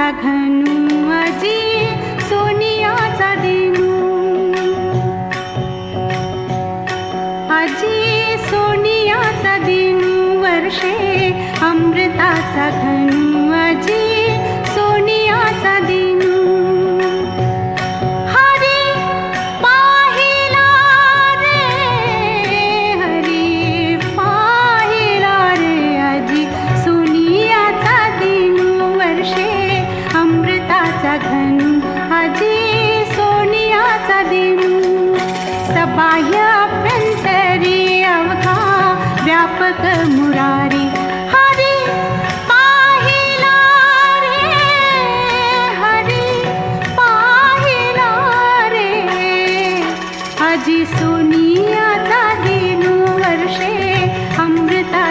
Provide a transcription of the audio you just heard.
अमृताचा घनू आजी सोनियाचा दिनू आजी सोनियाचा दिनू वर्षे अमृताचा घनू आजी सोनियाचा दिनू हरी पाहिला रे आजी सोनियाचा दिनू वर्षे अमृताचा घनू आजी सोनियाचा दिनू सबाह्य अभ्यंतरी अवघा व्यापक मुरारी हरी पाहिला रे आजी सोनियाचा दिनू वर्षे अमृता